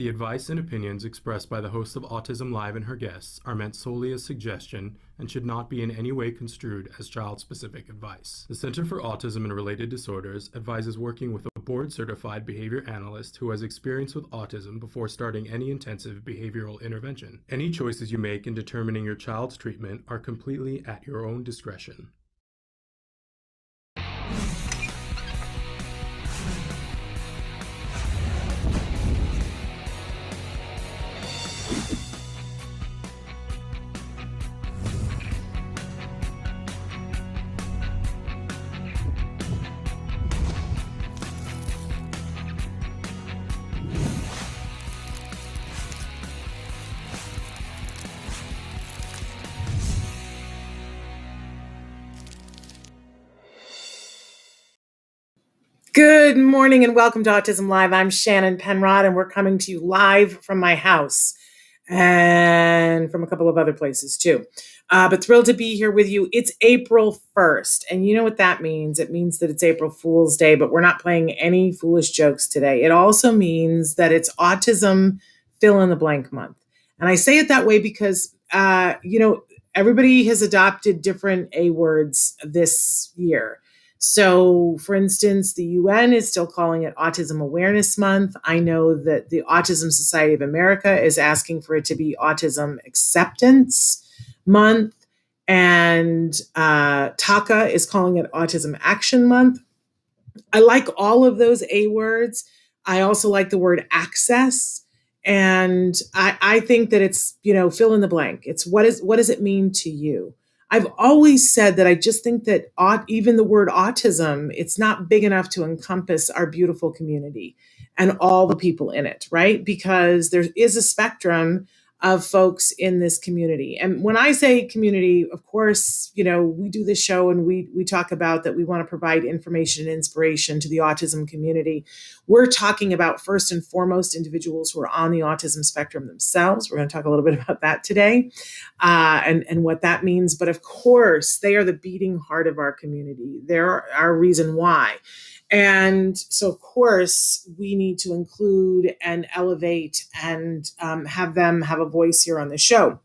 The advice and opinions expressed by the host of Autism Live and her guests are meant solely as suggestion and should not be in any way construed as child-specific advice. The Center for Autism and Related Disorders advises working with a board-certified behavior analyst who has experience with autism before starting any intensive behavioral intervention. Any choices you make in determining your child's treatment are completely at your own discretion. Good morning and welcome to Autism Live. I'm Shannon Penrod and we're coming to you live from my house and from a couple of other places too. But thrilled to be here with you. It's April 1st and you know what that means. It means that it's April Fool's Day, but we're not playing any foolish jokes today. It also means that it's Autism Fill in the Blank Month. And I say it that way because, everybody has adopted different A words this year. So, for instance, the UN is still calling it Autism Awareness Month. I know that the Autism Society of America is asking for it to be Autism Acceptance Month. And TACA is calling it Autism Action Month. I like all of those A words. I also like the word access. And I think that it's, fill in the blank. It's what does it mean to you? I've always said that I just think that even the word autism, it's not big enough to encompass our beautiful community and all the people in it, right? Because there is a spectrum of folks in this community. And when I say community, of course, we do this show and we talk about that we want to provide information and inspiration to the autism community. We're talking about first and foremost individuals who are on the autism spectrum themselves. We're going to talk a little bit about that today and what that means. But of course, they are the beating heart of our community. They're our reason why. And so, of course, we need to include and elevate and have them have a voice here on the show.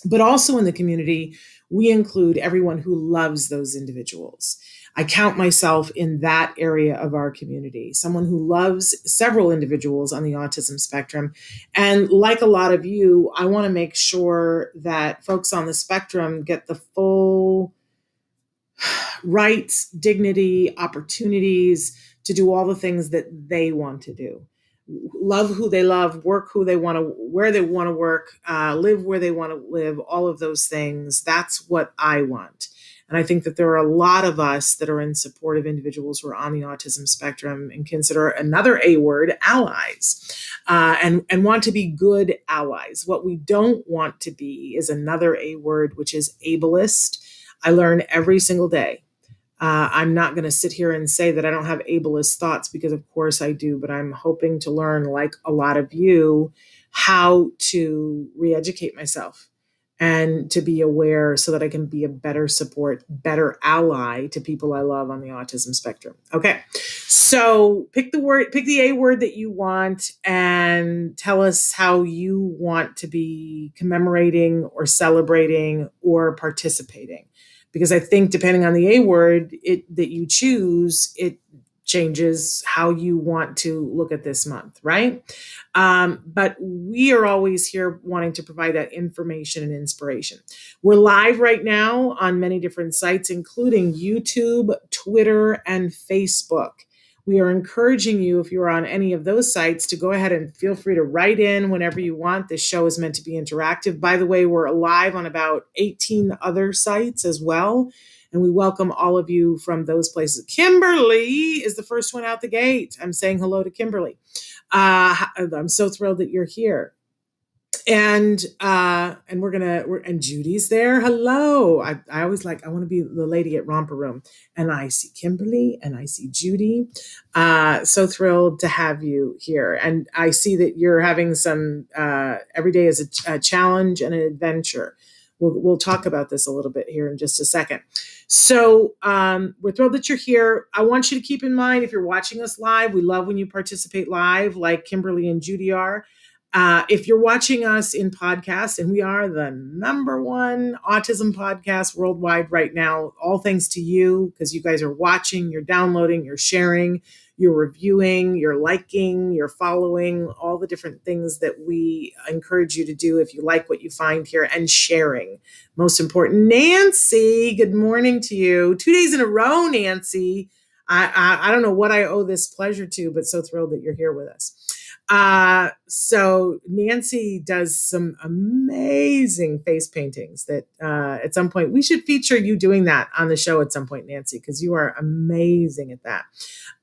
But also in the community, we include everyone who loves those individuals. I count myself in that area of our community, someone who loves several individuals on the autism spectrum. And like a lot of you, I want to make sure that folks on the spectrum get the full rights, dignity, opportunities to do all the things that they want to do. Love who they love, work who they want to, where they want to work, live where they want to live, all of those things. That's what I want. And I think that there are a lot of us that are in support of individuals who are on the autism spectrum and consider another A word, allies, and want to be good allies. What we don't want to be is another A word, which is ableist. I learn every single day. I'm not going to sit here and say that I don't have ableist thoughts because of course I do, but I'm hoping to learn, like a lot of you, how to re-educate myself and to be aware so that I can be a better support, better ally to people I love on the autism spectrum. Okay. So pick the A word that you want and tell us how you want to be commemorating or celebrating or participating. Because I think depending on the A word that you choose, it changes how you want to look at this month, right? But we are always here wanting to provide that information and inspiration. We're live right now on many different sites, including YouTube, Twitter, and Facebook. We are encouraging you, if you're on any of those sites, to go ahead and feel free to write in whenever you want. This show is meant to be interactive. By the way, we're live on about 18 other sites as well. And we welcome all of you from those places. Kimberly is the first one out the gate. I'm saying hello to Kimberly. I'm so thrilled that you're here. And and Judy's there. Hello. I always I want to be the lady at Romper Room. And I see Kimberly and I see Judy. So thrilled to have you here. And I see that you're having some, every day is a challenge and an adventure. we'll talk about this a little bit here in just a second. So we're thrilled that you're here. I want you to keep in mind, if you're watching us live, we love when you participate live, like Kimberly and Judy are. If you're watching us in podcast, and we are the #1 autism podcast worldwide right now, all thanks to you, because you guys are watching, you're downloading, you're sharing, you're reviewing, you're liking, you're following, all the different things that we encourage you to do if you like what you find here, and sharing. Most important, Nancy, good morning to you. 2 days in a row, Nancy. I don't know what I owe this pleasure to, but so thrilled that you're here with us. So Nancy does some amazing face paintings that at some point we should feature you doing that on the show at some point, Nancy, because you are amazing at that.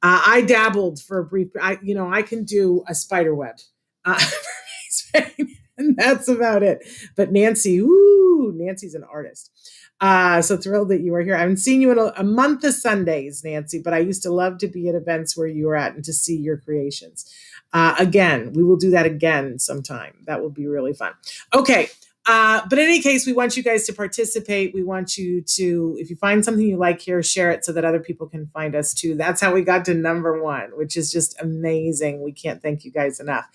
I dabbled for a brief, I can do a spider web for face paint, and that's about it. But Nancy's an artist. So thrilled that you are here. I haven't seen you in a month of Sundays, Nancy, but I used to love to be at events where you were at and to see your creations. Again, we will do that again sometime. That will be really fun. Okay. But in any case, we want you guys to participate. We want you to, if you find something you like here, share it so that other people can find us too. That's how we got to #1, which is just amazing. We can't thank you guys enough.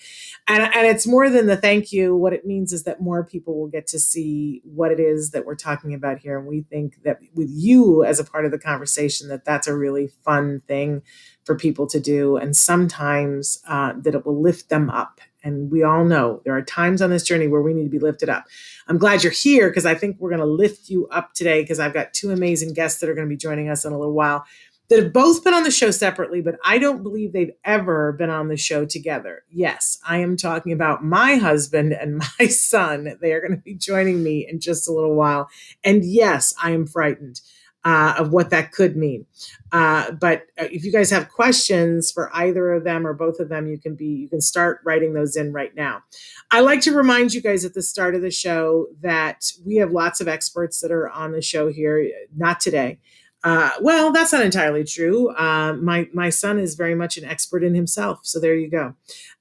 And it's more than the thank you. What it means is that more people will get to see what it is that we're talking about here. And we think that with you as a part of the conversation, that's a really fun thing for people to do. And sometimes that it will lift them up. And we all know there are times on this journey where we need to be lifted up. I'm glad you're here, because I think we're going to lift you up today, because I've got 2 amazing guests that are going to be joining us in a little while that have both been on the show separately, but I don't believe they've ever been on the show together. Yes, I am talking about my husband and my son. They are going to be joining me in just a little while. And yes, I am frightened of what that could mean. But if you guys have questions for either of them or both of them, you can start writing those in right now. I like to remind you guys at the start of the show that we have lots of experts that are on the show here. Not today. Well, that's not entirely true. My son is very much an expert in himself. So there you go.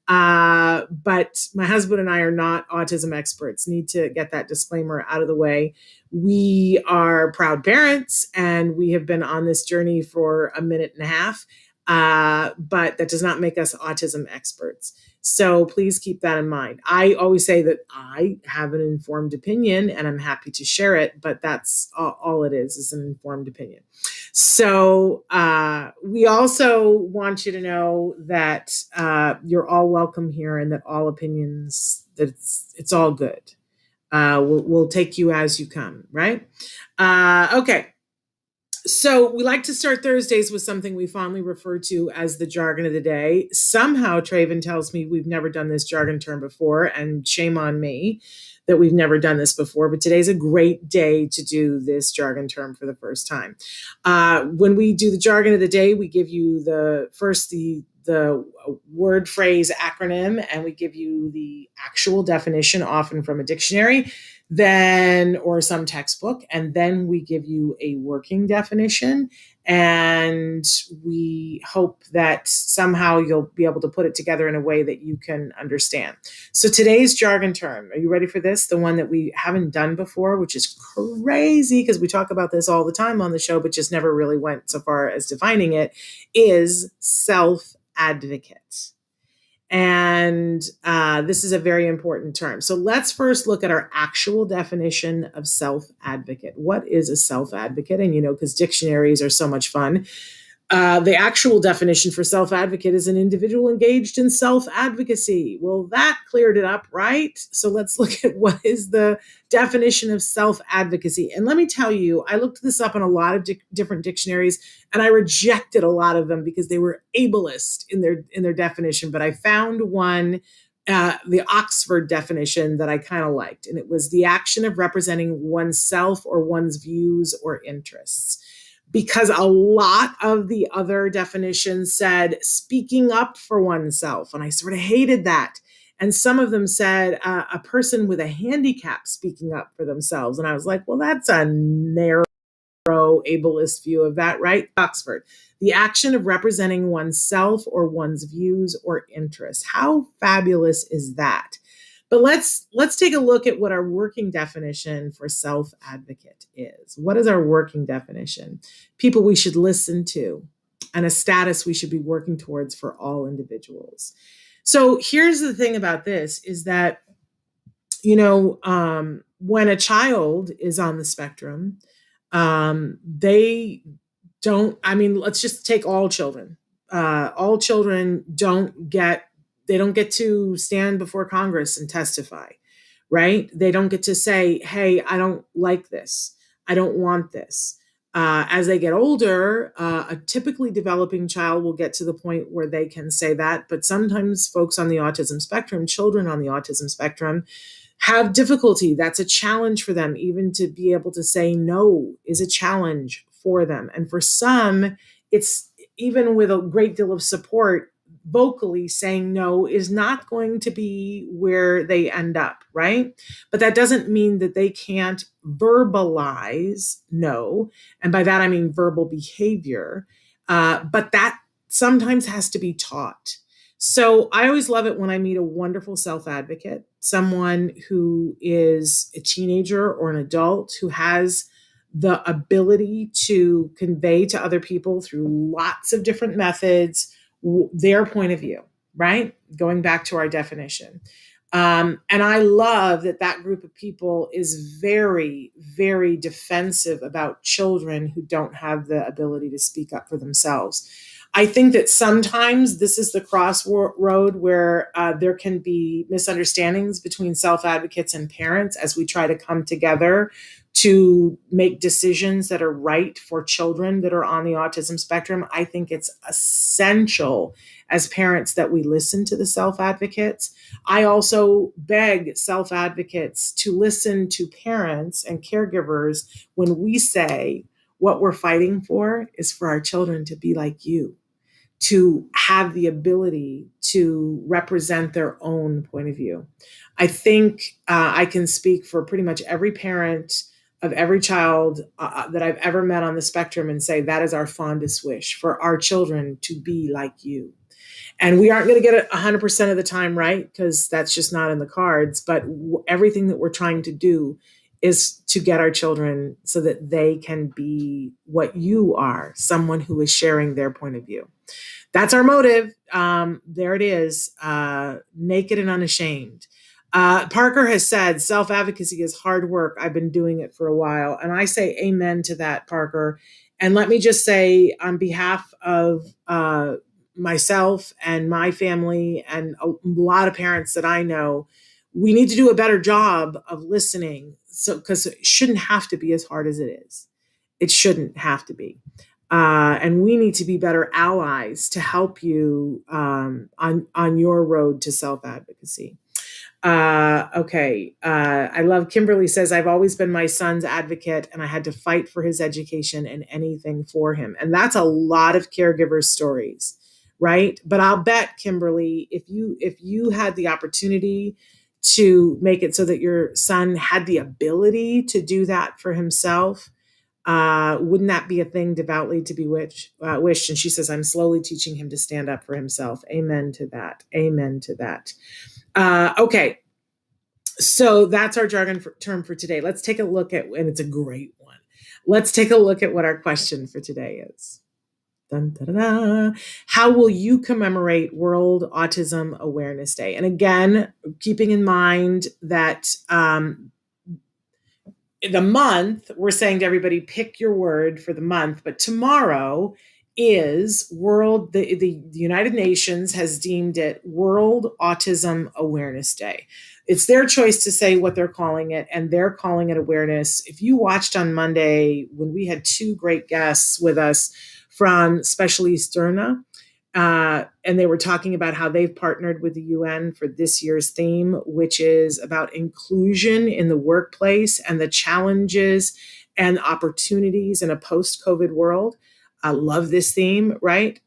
But my husband and I are not autism experts. Need to get that disclaimer out of the way. We are proud parents, and we have been on this journey for a minute and a half. But that does not make us autism experts. So please keep that in mind. I always say that I have an informed opinion, and I'm happy to share it, but that's all it is an informed opinion. So we also want you to know that you're all welcome here, and that all opinions, that it's all good. We'll take you as you come, right? Okay. So we like to start Thursdays with something we fondly refer to as the jargon of the day. Somehow Traven tells me we've never done this jargon term before, and shame on me that we've never done this before, but today's a great day to do this jargon term for the first time. When we do the jargon of the day, we give you the word phrase acronym, and we give you the actual definition, often from a dictionary, then or some textbook, and then we give you a working definition, and we hope that somehow you'll be able to put it together in a way that you can understand. So today's jargon term, are you ready for this? The one that we haven't done before, which is crazy because we talk about this all the time on the show, but just never really went so far as defining it, is self-advocate. And this is a very important term. So let's first look at our actual definition of self-advocate. What is a self-advocate? And, because dictionaries are so much fun. The actual definition for self-advocate is an individual engaged in self-advocacy. Well, that cleared it up, right? So let's look at what is the definition of self-advocacy. And let me tell you, I looked this up in a lot of different dictionaries, and I rejected a lot of them because they were ableist in their definition. But I found one, the Oxford definition, that I kind of liked. And it was the action of representing oneself or one's views or interests. Because a lot of the other definitions said speaking up for oneself. And I sort of hated that. And some of them said a person with a handicap speaking up for themselves. And I was like, well, that's a narrow ableist view of that, right? Oxford, the action of representing oneself or one's views or interests. How fabulous is that? But let's take a look at what our working definition for self-advocate is. What is our working definition? People we should listen to, and a status we should be working towards for all individuals. So here's the thing about this is that, when a child is on the spectrum, they don't, let's just take all children. All children don't get to stand before Congress and testify, right? They don't get to say, hey, I don't like this. I don't want this. As they get older, a typically developing child will get to the point where they can say that. But sometimes folks on the autism spectrum, children on the autism spectrum, have difficulty. That's a challenge for them. Even to be able to say no is a challenge for them. And for some, it's even with a great deal of support, vocally saying no is not going to be where they end up, right? But that doesn't mean that they can't verbalize no. And by that, I mean verbal behavior. But that sometimes has to be taught. So I always love it when I meet a wonderful self-advocate, someone who is a teenager or an adult who has the ability to convey to other people through lots of different methods their point of view, right? Going back to our definition. And I love that group of people is very, very defensive about children who don't have the ability to speak up for themselves. I think that sometimes this is the crossroad where there can be misunderstandings between self-advocates and parents as we try to come together to make decisions that are right for children that are on the autism spectrum. I think it's essential as parents that we listen to the self-advocates. I also beg self-advocates to listen to parents and caregivers when we say what we're fighting for is for our children to be like you, to have the ability to represent their own point of view. I think I can speak for pretty much every parent of every child that I've ever met on the spectrum and say that is our fondest wish for our children to be like you. And we aren't going to get it 100% of the time right, because that's just not in the cards. But everything that we're trying to do is to get our children so that they can be what you are, someone who is sharing their point of view. That's our motive. There it is, naked and unashamed. Parker has said self-advocacy is hard work. I've been doing it for a while. And I say amen to that, Parker. And let me just say on behalf of myself and my family and a lot of parents that I know, we need to do a better job of listening. So, because it shouldn't have to be as hard as it is. It shouldn't have to be. And we need to be better allies to help you on your road to self-advocacy. Okay. I love Kimberly says, I've always been my son's advocate and I had to fight for his education and anything for him. And that's a lot of caregivers' stories, right? But I'll bet, Kimberly, if you had the opportunity to make it so that your son had the ability to do that for himself, wouldn't that be a thing devoutly to be wished? And she says, I'm slowly teaching him to stand up for himself. Amen to that. Amen to that. Okay. So that's our jargon term for today. Let's take a look at, and it's a great one. Let's take a look at what our question for today is. Dun, da, da, da. How will you commemorate World Autism Awareness Day? And again, keeping in mind that the month, we're saying to everybody, pick your word for the month, but tomorrow is the United Nations has deemed it World Autism Awareness Day. It's their choice to say what they're calling it, and they're calling it awareness. If you watched on Monday when we had two great guests with us from Specialisterna, and they were talking about how they've partnered with the UN for this year's theme, which is about inclusion in the workplace and the challenges and opportunities in a post-COVID world. I love this theme, right?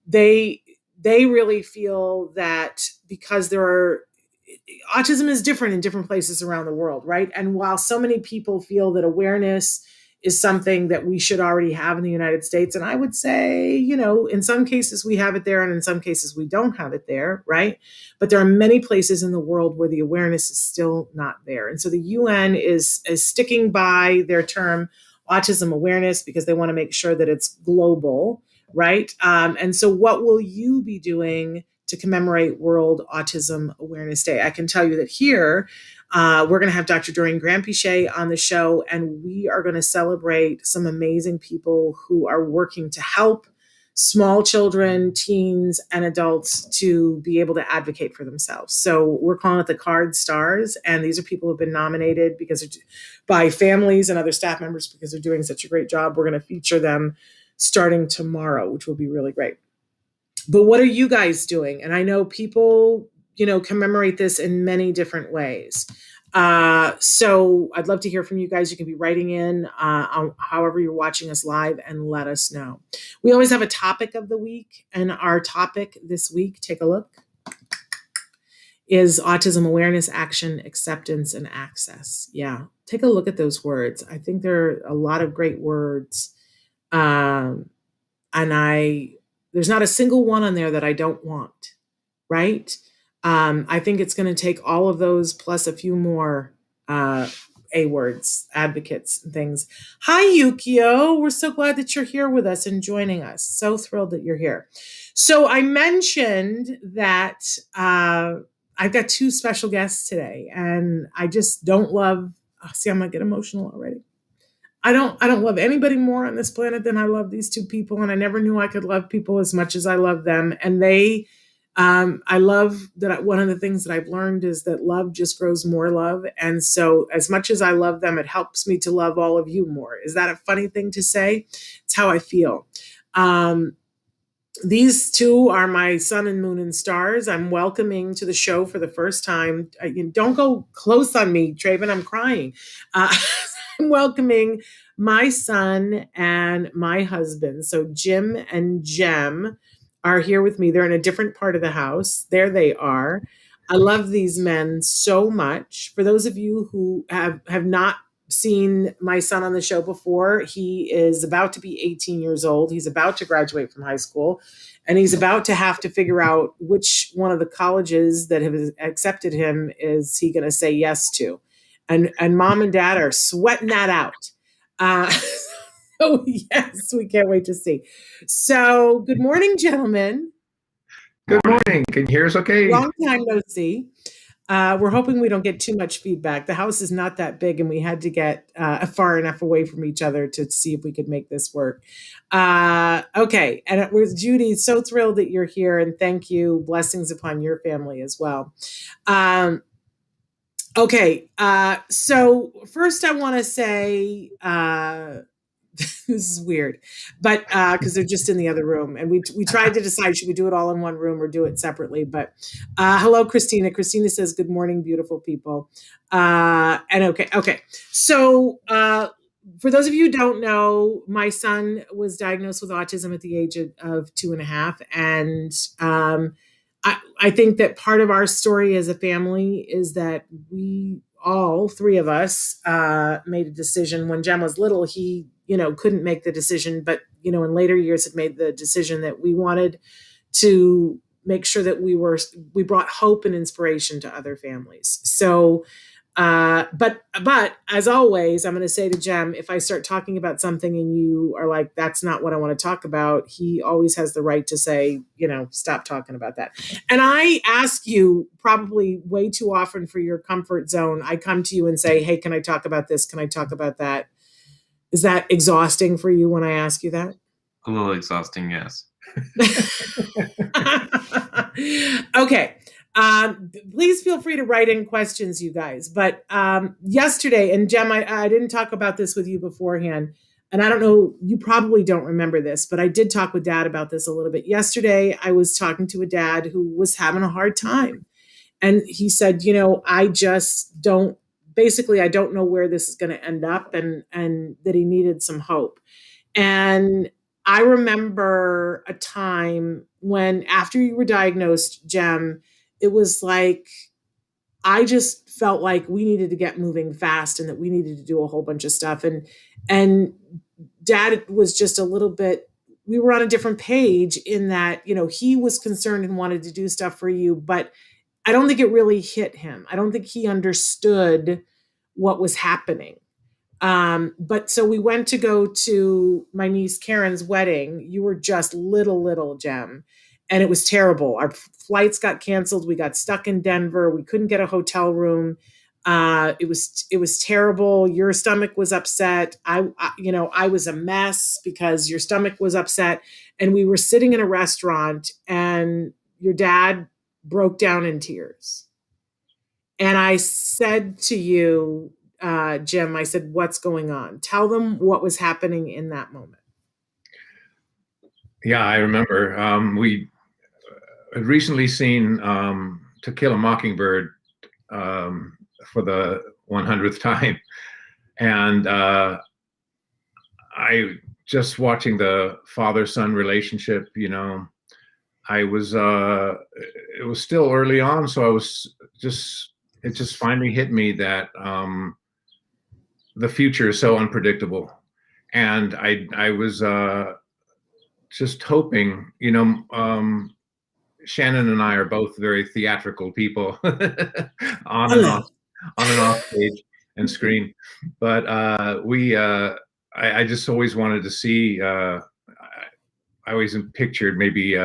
They really feel that because autism is different in different places around the world, right? And while so many people feel that awareness is something that we should already have in the United States. And I would say, in some cases we have it there and in some cases we don't have it there, right? But there are many places in the world where the awareness is still not there. And so the UN is sticking by their term autism awareness because they want to make sure that it's global, right? And so what will you be doing to commemorate World Autism Awareness Day? I can tell you that here, we're going to have Dr. Doreen Granpeesheh on the show, and we are going to celebrate some amazing people who are working to help small children, teens, and adults to be able to advocate for themselves. So we're calling it the Card Stars, and these are people who have been nominated by families and other staff members because they're doing such a great job. We're going to feature them starting tomorrow, which will be really great. But what are you guys doing? And I know people, commemorate this in many different ways. So I'd love to hear from you guys. You can be writing in on however you're watching us live and let us know. We always have a topic of the week, and our topic this week, take a look, is autism awareness, action, acceptance, and access. Yeah, take a look at those words. I think there are a lot of great words. And there's not a single one on there that I don't want, right? I think it's going to take all of those plus a few more A words, advocates, and things. Hi, Yukio. We're so glad that you're here with us and joining us. So thrilled that you're here. So I mentioned that I've got two special guests today, and I just don't love. See, I'm going to get emotional already. I don't love anybody more on this planet than I love these two people. And I never knew I could love people as much as I love them. And I love that one of the things that I've learned is that love just grows more love. And so as much as I love them, it helps me to love all of you more. Is that a funny thing to say? It's how I feel. These two are my sun and moon and stars. I'm welcoming to the show for the first time. Don't go close on me, Traven. I'm crying. I'm welcoming my son and my husband. So Jim and Jem are here with me. They're in a different part of the house. There they are. I love these men so much. For those of you who have not seen my son on the show before, he is about to be 18 years old. He's about to graduate from high school, and he's about to have to figure out which one of the colleges that have accepted him is he going to say yes to. And mom and dad are sweating that out. So yes, we can't wait to see. So good morning, gentlemen. Good morning. Can you hear us okay? Long time no see. We're hoping we don't get too much feedback. The house is not that big, and we had to get far enough away from each other to see if we could make this work. Okay. And with Judy, so thrilled that you're here, and thank you. Blessings upon your family as well. Okay. So first I want to say, this is weird, but because they're just in the other room, and we tried to decide should we do it all in one room or do it separately. But hello, Christina. Christina says, "Good morning, beautiful people." And okay. So for those of you who don't know, my son was diagnosed with autism at the age of 2.5, and I think that part of our story as a family is that we all three of us made a decision when Jem was little. He couldn't make the decision, but in later years had made the decision that we wanted to make sure that we brought hope and inspiration to other families. So but as always, I'm going to say to Jem, if I start talking about something and you are like, that's not what I want to talk about, he always has the right to say, stop talking about that. And I ask you probably way too often for your comfort zone. I come to you and say, hey, can I talk about this? Can I talk about that? Is that exhausting for you when I ask you that? A little exhausting, yes. Okay. Please feel free to write in questions, you guys. But yesterday, and Jem, I didn't talk about this with you beforehand, and I don't know, you probably don't remember this, but I did talk with Dad about this a little bit. Yesterday, I was talking to a dad who was having a hard time. And he said, I just don't, basically, I don't know where this is going to end up, and that he needed some hope. And I remember a time when, after you were diagnosed, Jem, it was like I just felt like we needed to get moving fast and that we needed to do a whole bunch of stuff. And Dad was just a little bit, we were on a different page in that, he was concerned and wanted to do stuff for you, but I don't think it really hit him. I don't think he understood what was happening. But so we went to go to my niece Karen's wedding. You were just little Jem. And it was terrible. Our flights got canceled. We got stuck in Denver. We couldn't get a hotel room. It was terrible. Your stomach was upset. I was a mess because your stomach was upset. And we were sitting in a restaurant and your dad broke down in tears. And I said to you, Jim, I said, what's going on? Tell them what was happening in that moment. Yeah, I remember. We had recently seen To Kill a Mockingbird for the 100th time. And I just watching the father-son relationship, I was, it was still early on. So it just finally hit me that the future is so unpredictable. And I was just hoping, Shannon and I are both very theatrical people on and off stage and screen. But I just always wanted to see, I always pictured maybe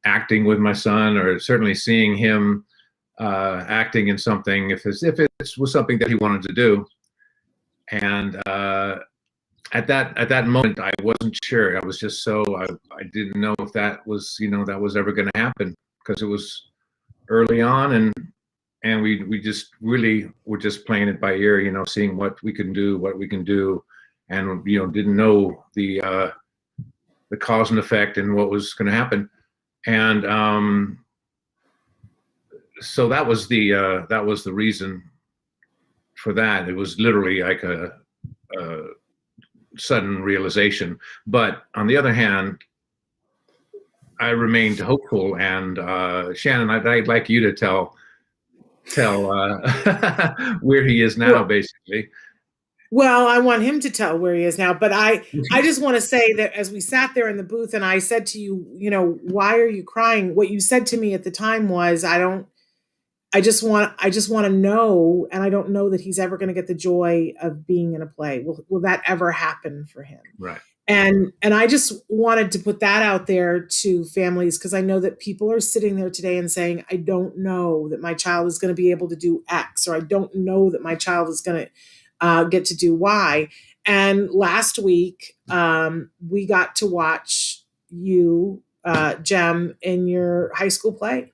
acting with my son, or certainly seeing him acting in something if it was something that he wanted to do. And at that moment, I wasn't sure. I was just I didn't know if that was that was ever going to happen, because it was early on, and we just really were just playing it by ear, seeing what we can do, and didn't know the cause and effect and what was going to happen. And so that was the reason for that. It was literally like a sudden realization. But on the other hand, I remained hopeful. And Shannon, I'd like you to tell where he is now, basically. Well, I want him to tell where he is now, but I just want to say that as we sat there in the booth and I said to you, why are you crying? What you said to me at the time was, I just want to know, and I don't know that he's ever going to get the joy of being in a play. Will that ever happen for him? Right. And I just wanted to put that out there to families, because I know that people are sitting there today and saying, I don't know that my child is going to be able to do X, or I don't know that my child is going to get to do Y. And last week, we got to watch you, Jem, in your high school play.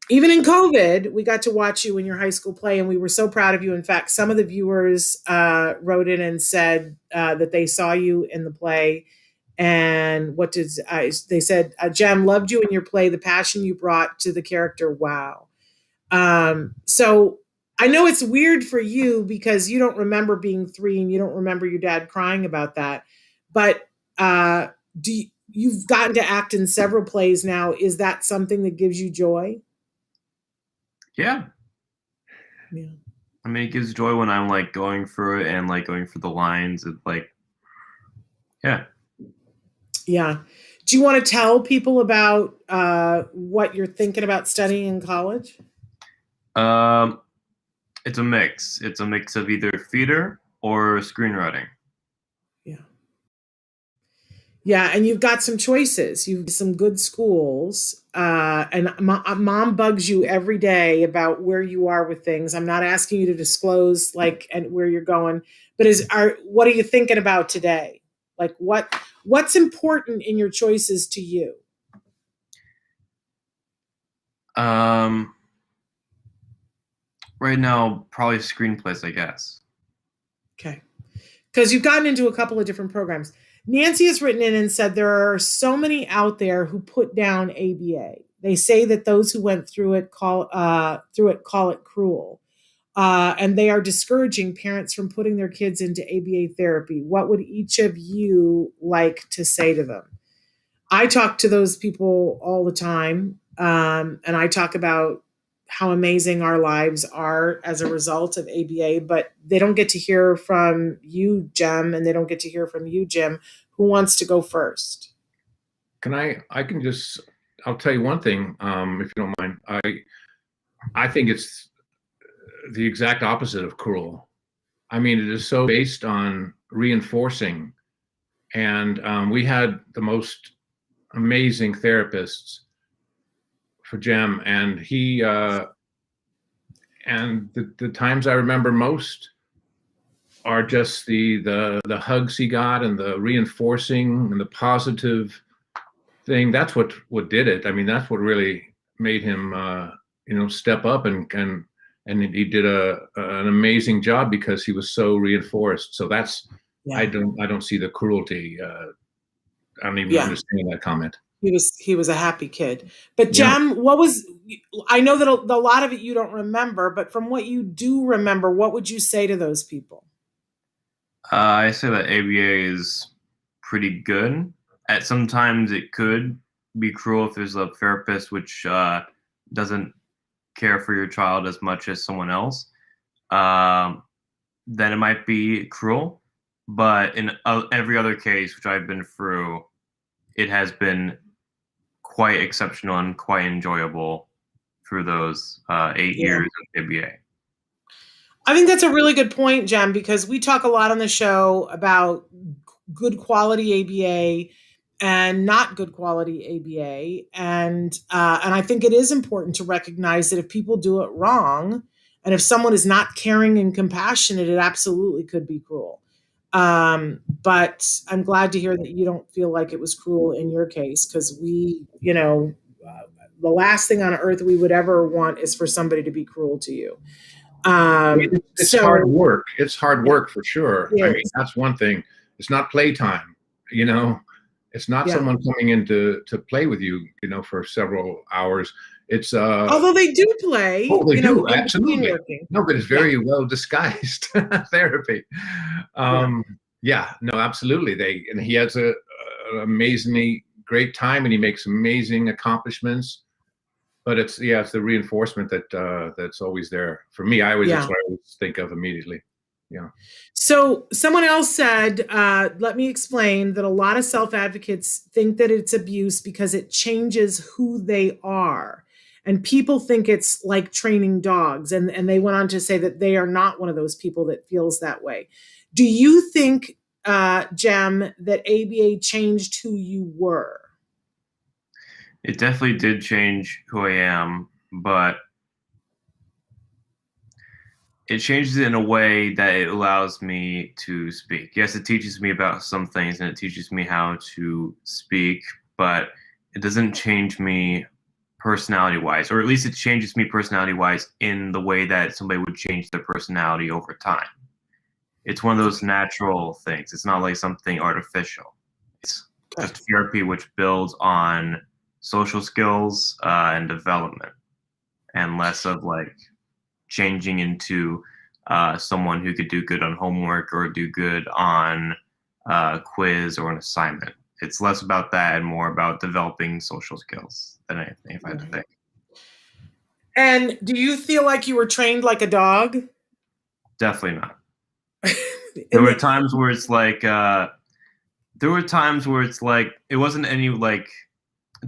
Even in COVID, we got to watch you in your high school play, and we were so proud of you. In fact, some of the viewers wrote in and said that they saw you in the play. And they said, Jem, loved you in your play, the passion you brought to the character. Wow. So I know it's weird for you because you don't remember being 3 and you don't remember your dad crying about that. But you've gotten to act in several plays now. Is that something that gives you joy? Yeah. I mean, it gives joy when I'm like going through it and like going through the lines. It's like, yeah. Yeah. Do you want to tell people about what you're thinking about studying in college? It's a mix. It's a mix of either theater or screenwriting. Yeah, and you've got some choices. You've some good schools, and mom bugs you every day about where you are with things. I'm not asking you to disclose and where you're going, but what are you thinking about today? Like what's important in your choices to you? Right now, probably screenplays, I guess. Okay, because you've gotten into a couple of different programs. Nancy has written in and said there are so many out there who put down ABA. They say that those who went through it call it cruel, and they are discouraging parents from putting their kids into ABA therapy. What would each of you like to say to them? I talk to those people all the time, and I talk about how amazing our lives are as a result of ABA, but they don't get to hear from you, Jem, and they don't get to hear from you, Jim. Who wants to go first? I'll tell you one thing, if you don't mind. I think it's the exact opposite of cruel. I mean, it is so based on reinforcing. And we had the most amazing therapists for Jem, and he and the times I remember most are just the hugs he got and the reinforcing and the positive thing. That's what did it. I mean, that's what really made him step up, and he did an amazing job because he was so reinforced. So that's I don't see the cruelty. I don't even understand that comment. He was a happy kid. But Jem, what was, I know that a lot of it you don't remember, but from what you do remember, what would you say to those people? I say that ABA is pretty good. At sometimes it could be cruel if there's a therapist which doesn't care for your child as much as someone else. Then it might be cruel. But in every other case which I've been through, it has been quite exceptional and quite enjoyable through those 8 years of ABA. I think that's a really good point, Jem, because we talk a lot on the show about good quality ABA and not good quality ABA. And I think it is important to recognize that if people do it wrong, and if someone is not caring and compassionate, it absolutely could be cruel. But I'm glad to hear that you don't feel like it was cruel in your case, because we, the last thing on earth we would ever want is for somebody to be cruel to you. It's hard work. It's hard work for sure. I mean, that's one thing. It's not playtime, It's not someone coming in to play with you, for several hours. It's although they do play. Oh, they do, absolutely. No, but it's very well disguised therapy. No, absolutely. He has an amazingly great time, and he makes amazing accomplishments. But it's the reinforcement that's always there for me. That's what I always think of immediately. Yeah. So someone else said, let me explain that a lot of self-advocates think that it's abuse because it changes who they are. And people think it's like training dogs. And they went on to say that they are not one of those people that feels that way. Do you think, Jem, that ABA changed who you were? It definitely did change who I am, but it changes it in a way that it allows me to speak. Yes, it teaches me about some things and it teaches me how to speak, but it doesn't change me personality-wise, or at least it changes me personality-wise in the way that somebody would change their personality over time. It's one of those natural things. It's not like something artificial. It's just therapy which builds on social skills and development, and less of like changing into someone who could do good on homework or do good on a quiz or an assignment. It's less about that and more about developing social skills than anything, if I had to think. And do you feel like you were trained like a dog? Definitely not. There were times where it's like, it wasn't any like,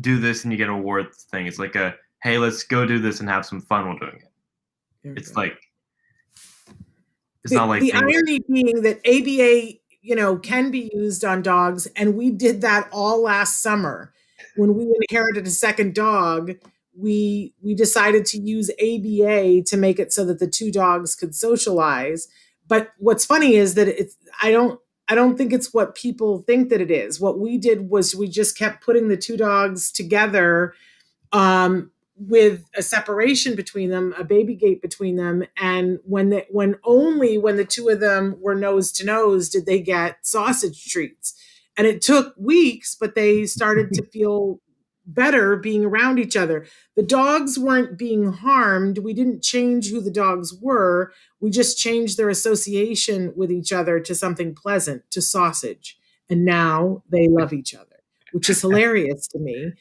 do this and you get an award thing. It's like hey, let's go do this and have some fun while doing it. It's like, it's not like the irony being that ABA, can be used on dogs. And we did that all last summer. When we inherited a second dog, we decided to use ABA to make it so that the two dogs could socialize. But what's funny is that I don't think it's what people think that it is. What we did was we just kept putting the two dogs together with a separation between them, a baby gate between them. And when the two of them were nose to nose did they get sausage treats. And it took weeks, but they started to feel better being around each other. The dogs weren't being harmed. We didn't change who the dogs were. We just changed their association with each other to something pleasant, to sausage. And now they love each other, which is hilarious to me.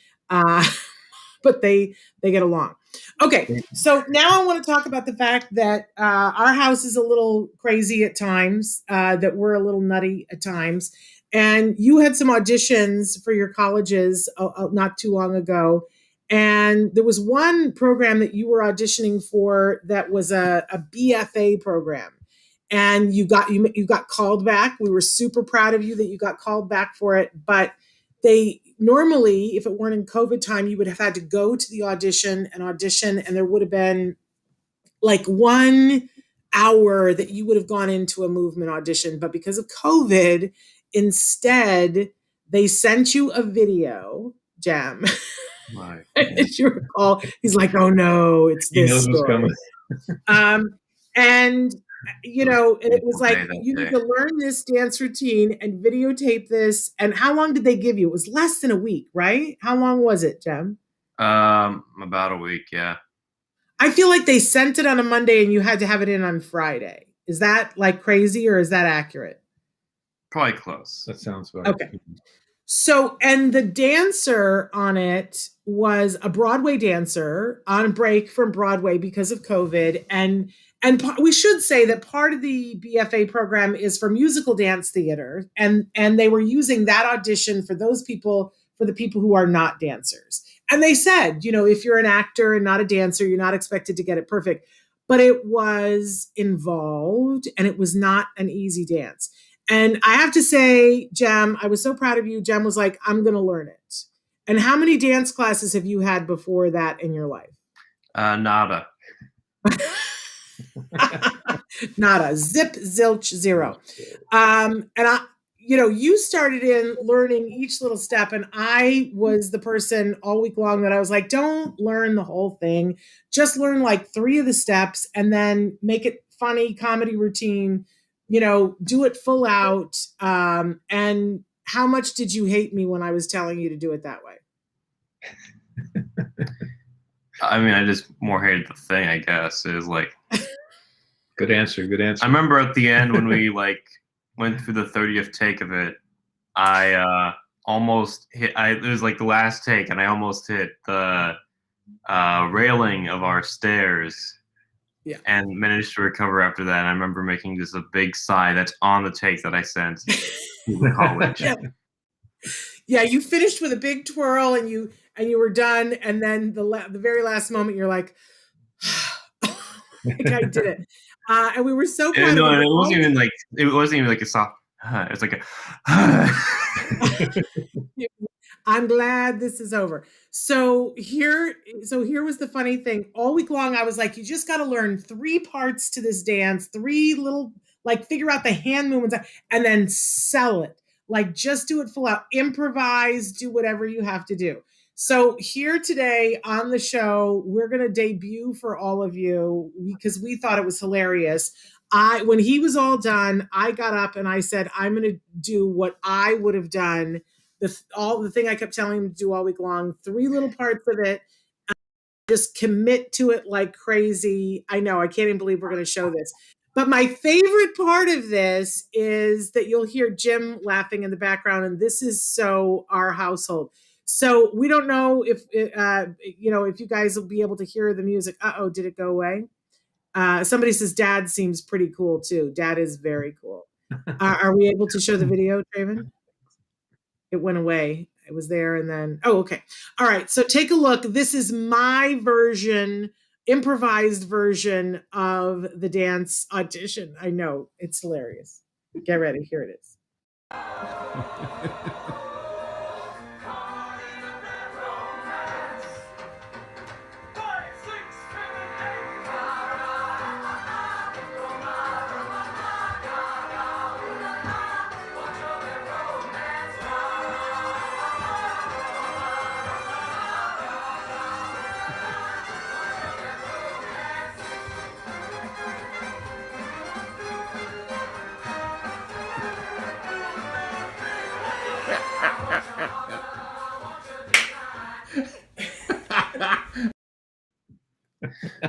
but they get along. Okay, so now I want to talk about the fact that our house is a little crazy at times, that we're a little nutty at times. And you had some auditions for your colleges not too long ago. And there was one program that you were auditioning for that was a BFA program. And you got called back. We were super proud of you that you got called back for it. But they normally, if it weren't in COVID time, you would have had to go to the audition, and there would have been like 1 hour that you would have gone into a movement audition. But because of COVID, instead, they sent you a video, Jam. My, As you recall, he's like, "Oh no, it's he this knows what's story." coming. And and it was like, you need to learn this dance routine and videotape this. And how long did they give you? It was less than a week, right? How long was it, Jem? About a week, yeah. I feel like they sent it on a Monday and you had to have it in on Friday. Is that like crazy, or is that accurate? Probably close. That sounds right. Okay. So, and the dancer on it was a Broadway dancer on break from Broadway because of COVID. And we should say that part of the BFA program is for musical dance theater. And they were using that audition for those people, for the people who are not dancers. And they said, if you're an actor and not a dancer, you're not expected to get it perfect. But it was involved, and it was not an easy dance. And I have to say, Jem, I was so proud of you. Jem was like, I'm going to learn it. And how many dance classes have you had before that in your life? Nada. Nada. Zip, zilch, zero. And you started in learning each little step. And I was the person all week long that I was like, don't learn the whole thing. Just learn like 3 of the steps and then make it funny, comedy routine. Do it full out. And how much did you hate me when I was telling you to do it that way? I mean, I just more hated the thing, I guess. It was like... Good answer. I remember at the end when we went through the 30th take of it, I almost hit... it was like the last take, and I almost hit the railing of our stairs. Yeah. And managed to recover after that. And I remember making just a big sigh that's on the take that I sent to the college. Yeah, you finished with a big twirl and you were done. And then the very last moment, you're like, like I did it. And we were so proud. No, it wasn't even like a soft. It's like a. I'm glad this is over. So here was the funny thing. All week long, I was like, you just got to learn 3 parts to this dance, 3 little, figure out the hand movements and then sell it. Just do it full out, improvise, do whatever you have to do. So here today on the show, we're going to debut for all of you because we thought it was hilarious. When he was all done, I got up and I said, I'm going to do what I would have done. The thing I kept telling him to do all week long, 3 little parts of it, just commit to it like crazy. I know, I can't even believe we're going to show this. But my favorite part of this is that you'll hear Jim laughing in the background, and this is so our household. So we don't know if you guys will be able to hear the music. Uh-oh, did it go away? Somebody says Dad seems pretty cool too. Dad is very cool. Are we able to show the video, Traven? It went away. It was there and then, okay. All right, so take a look. This is my version, improvised version of the dance audition. I know, it's hilarious. Get ready, here it is.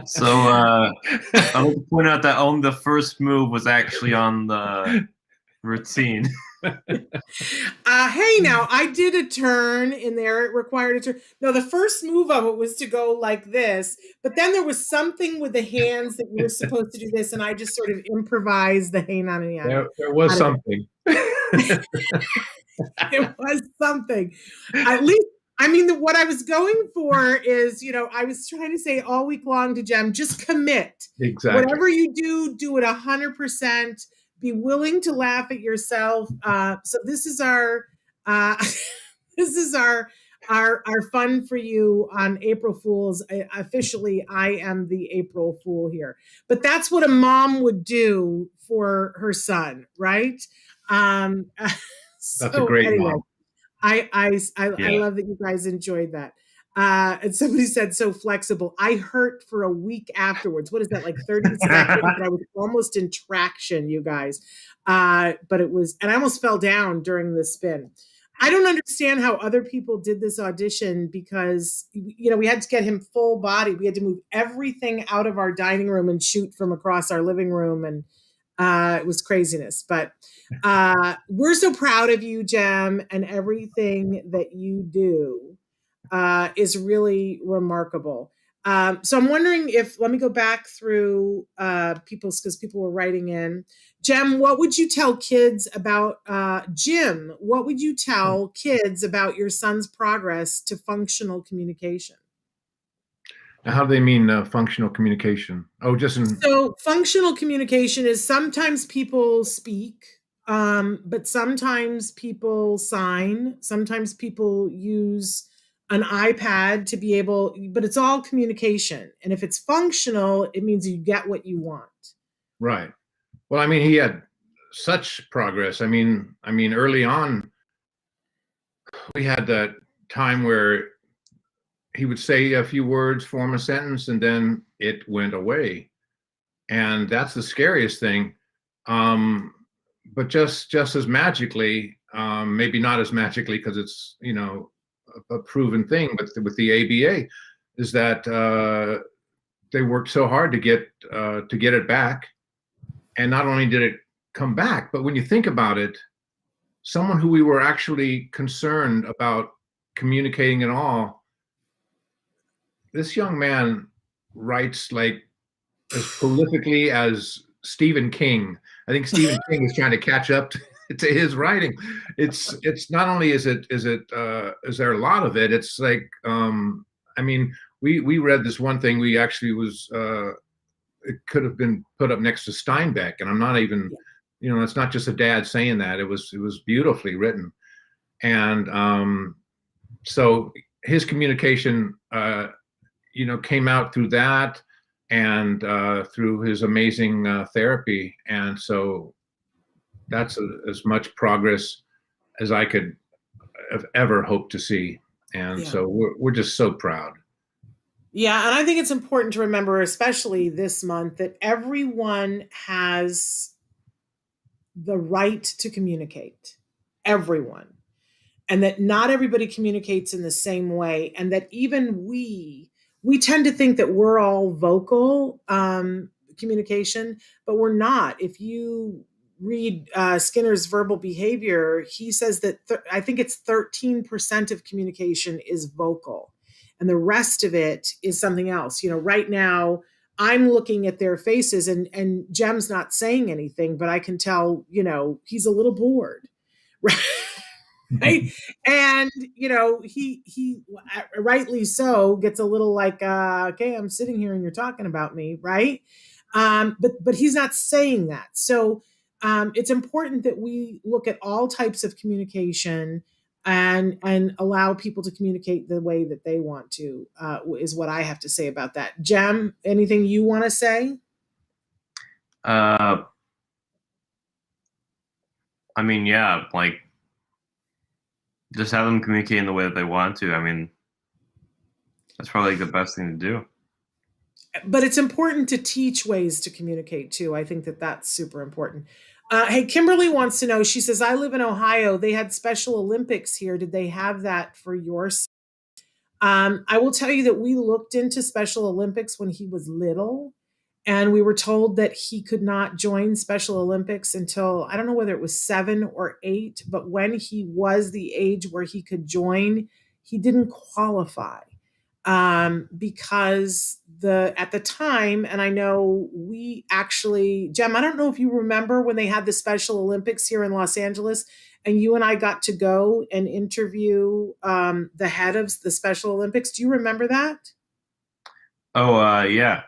So I want to point out that the first move was actually on the routine. Hey, now I did a turn in there. It required a turn. No, the first move of it was to go like this, but then there was something with the hands that you were supposed to do this, and I just sort of improvised the hey nani nani. There was something. It was something. At least, I mean, what I was going for is, I was trying to say all week long to Jem, just commit. Exactly. Whatever you do it 100%. Be willing to laugh at yourself. So this is our this is our fun for you on April Fools. Officially, I am the April Fool here, but that's what a mom would do for her son, right? That's a great mom. I love that you guys enjoyed that. And somebody said, so flexible. I hurt for a week afterwards. What is that, like 30 seconds? But I was almost in traction, you guys. But it was, and I almost fell down during the spin. I don't understand how other people did this audition because, we had to get him full body. We had to move everything out of our dining room and shoot from across our living room. And it was craziness. But we're so proud of you, Jem, and everything that you do is really remarkable. So I'm wondering let me go back through because people were writing in. Jem, what would you tell kids about, Jim, what would you tell kids about your son's progress to functional communication? How do they mean functional communication? Oh, So functional communication is sometimes people speak, but sometimes people sign, sometimes people use an iPad to be able, but it's all communication. And if it's functional, it means you get what you want. Right. Well, I mean, he had such progress. I mean, early on, we had that time where he would say a few words, form a sentence, and then it went away. And that's the scariest thing. But just as magically, maybe not as magically because it's, a proven thing, but with the ABA is that they worked so hard to get it back. And not only did it come back, but when you think about it, someone who we were actually concerned about communicating at all, this young man writes like as prolifically as Stephen King. I think Stephen King is trying to catch up to his writing. It's not only is there a lot of it, it's like, we read this one thing, we actually was, it could have been put up next to Steinbeck, and I'm not even, it's not just a dad saying that, it was beautifully written. And so his communication, came out through that and through his amazing therapy. And so that's as much progress as I could have ever hoped to see. And so we're just so proud. Yeah, and I think it's important to remember, especially this month, that everyone has the right to communicate. Everyone. And that not everybody communicates in the same way. And that even we tend to think that we're all vocal communication, but we're not. If you read Skinner's verbal behavior, he says that I think it's 13% of communication is vocal. And the rest of it is something else. Right now, I'm looking at their faces and Jem's not saying anything, but I can tell, he's a little bored. Right. Right. And, he rightly so gets a little like, okay, I'm sitting here and you're talking about me. Right. But he's not saying that. So it's important that we look at all types of communication and allow people to communicate the way that they want to, is what I have to say about that. Jem, anything you want to say? Like just have them communicate in the way that they want to. I mean, that's probably the best thing to do. But it's important to teach ways to communicate too. I think that that's super important. Hey, Kimberly wants to know, she says, I live in Ohio. They had Special Olympics here. Did they have that for your son? I will tell you that we looked into Special Olympics when he was little. And we were told that he could not join Special Olympics until, I don't know whether it was 7 or 8, but when he was the age where he could join, he didn't qualify because at the time, and I know we actually, Jem, I don't know if you remember when they had the Special Olympics here in Los Angeles, and you and I got to go and interview the head of the Special Olympics. Do you remember that? Oh, yeah.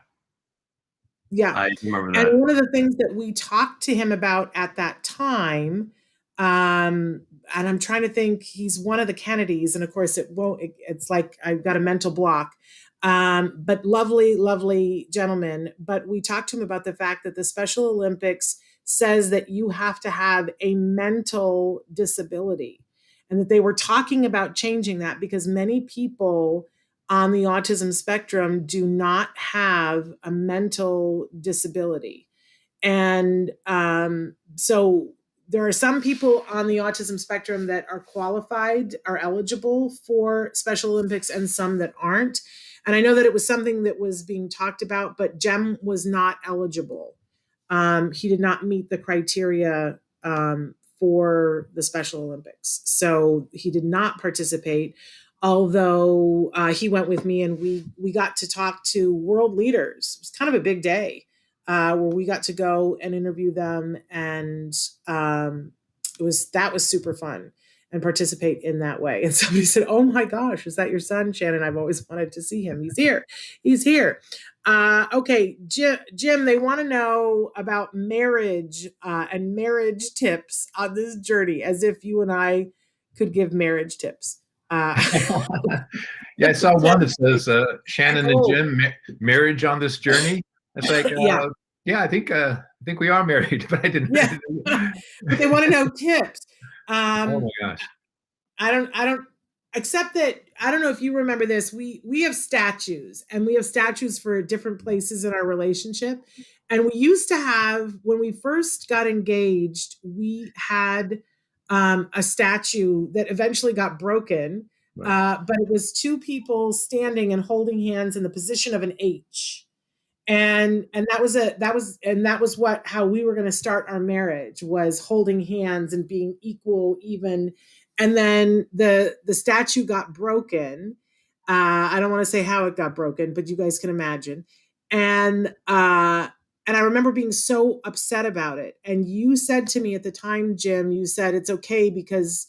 Yeah. I remember that. And one of the things that we talked to him about at that time, and I'm trying to think, he's one of the Kennedys, and of course it's like I've got a mental block. But lovely, lovely gentleman. But we talked to him about the fact that the Special Olympics says that you have to have a mental disability, and that they were talking about changing that because many people on the autism spectrum do not have a mental disability. And so there are some people on the autism spectrum that are qualified, are eligible for Special Olympics, and some that aren't. And I know that it was something that was being talked about, but Jem was not eligible. He did not meet the criteria for the Special Olympics. So he did not participate, although he went with me and we got to talk to world leaders. It was kind of a big day where we got to go and interview them, and that was super fun and participate in that way. And somebody said, "Oh my gosh, is that your son, Shannon? I've always wanted to see him. He's here. He's here." Okay, Jim, they want to know about marriage and marriage tips on this journey, as if you and I could give marriage tips. Yeah, I saw one that says Shannon and Jim marriage on this journey. It's like, I think we are married, but I didn't. Yeah. But they want to know tips. Oh my gosh. I don't except that I don't know if you remember this. We have statues, and we have statues for different places in our relationship. And we used to have, when we first got engaged, we had a statue that eventually got broken. Right. But it was two people standing and holding hands in the position of an H. And that was how we were going to start our marriage, was holding hands and being equal, even. And then the statue got broken. I don't want to say how it got broken, but you guys can imagine. And I remember being so upset about it. And you said to me at the time, Jim, you said it's okay because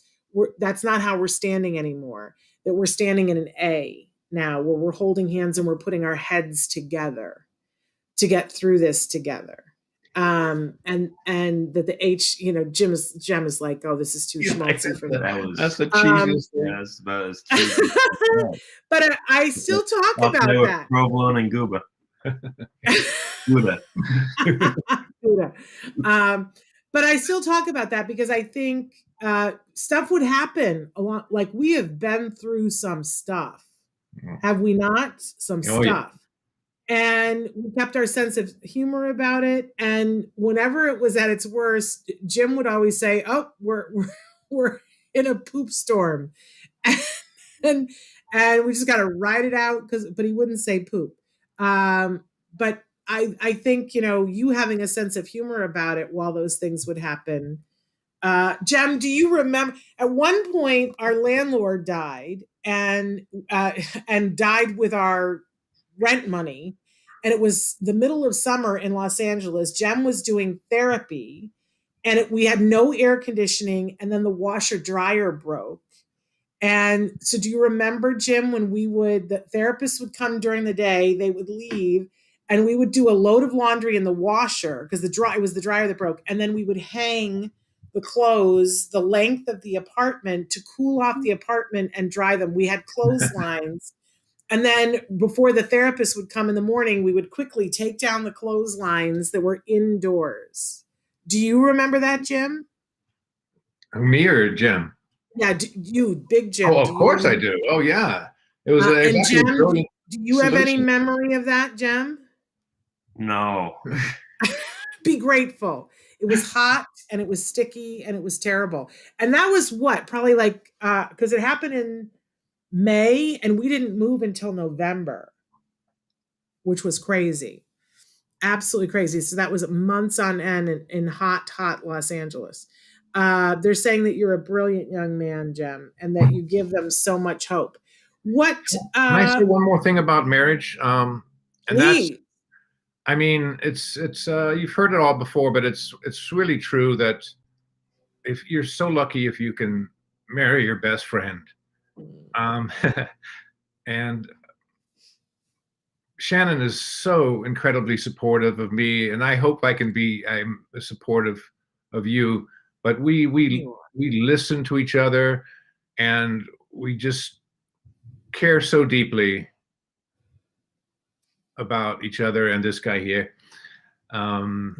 that's not how we're standing anymore. That we're standing in an A now, where we're holding hands and we're putting our heads together to get through this together. And that the H, Jim is like, "Oh, this is too schmaltzy for me." That's the cheesiest thing. Yeah, that's about as cheesy. But I still talk about that. Provolone and Guba. Gouda. Gouda. But I still talk about that because I think stuff would happen a lot. Like, we have been through some stuff, have we not? Some stuff. Yeah. And we kept our sense of humor about it. And whenever it was at its worst, Jim would always say, "Oh, we're in a poop storm," and we just got to ride it out. But he wouldn't say poop. But I think you having a sense of humor about it while those things would happen. Jem, do you remember at one point our landlord died and died with our rent money, and it was the middle of summer in Los Angeles. Jem was doing therapy, and we had no air conditioning, and then the washer dryer broke. And so do you remember, Jim, when the therapists would come during the day, they would leave, and we would do a load of laundry in the washer because it was the dryer that broke, and then we would hang the clothes the length of the apartment to cool off the apartment and dry them. We had clotheslines. And then before the therapist would come in the morning, we would quickly take down the clotheslines that were indoors. Do you remember that, Jim? Me or Jim? Yeah, you, Big Jim. Oh, of course I do. Oh, yeah. It was and Jim, do you have any memory of that, Jim? No. Be grateful. It was hot and it was sticky and it was terrible. And that was probably like, because it happened in May, and we didn't move until November, which was crazy. absolutely crazy. So that was months on end in hot, hot Los Angeles. They're saying that you're a brilliant young man, Jem, and that you give them so much hope. What, Can I say one more thing about marriage? And that's, please? I mean, it's you've heard it all before, but it's really true that if you're so lucky if you can marry your best friend. And Shannon is so incredibly supportive of me, and I hope I'm supportive of you. But we listen to each other, and we just care so deeply about each other and this guy here. And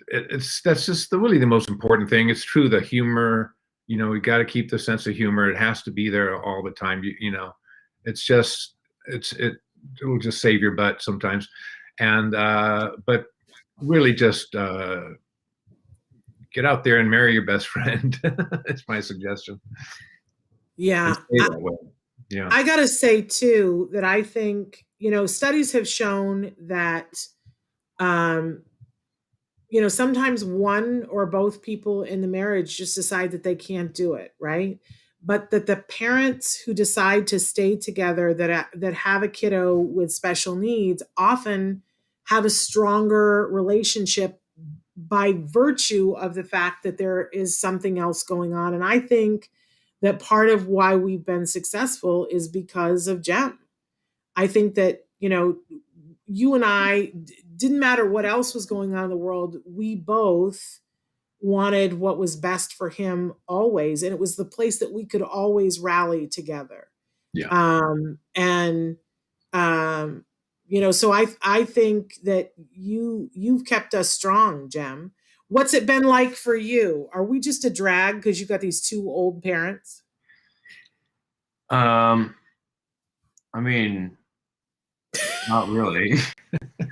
that's just really the most important thing. It's true, the humor, you know, we got to keep the sense of humor. It has to be there all the time. You know, it's just it'll just save your butt sometimes. And but really just get out there and marry your best friend. That's my suggestion. Yeah. Stay that way. Yeah. I got to say too that I think, you know, studies have shown that you know, sometimes one or both people in the marriage just decide that they can't do it, right? But that the parents who decide to stay together that have a kiddo with special needs often have a stronger relationship by virtue of the fact that there is something else going on. And I think that part of why we've been successful is because of Jem. I think that, you know, you and I, didn't matter what else was going on in the world, we both wanted what was best for him always. And it was the place that we could always rally together. Yeah. And you know, so I think that you've kept us strong, Jem. What's it been like for you? Are we just a drag because you've got these two old parents? I mean, not really.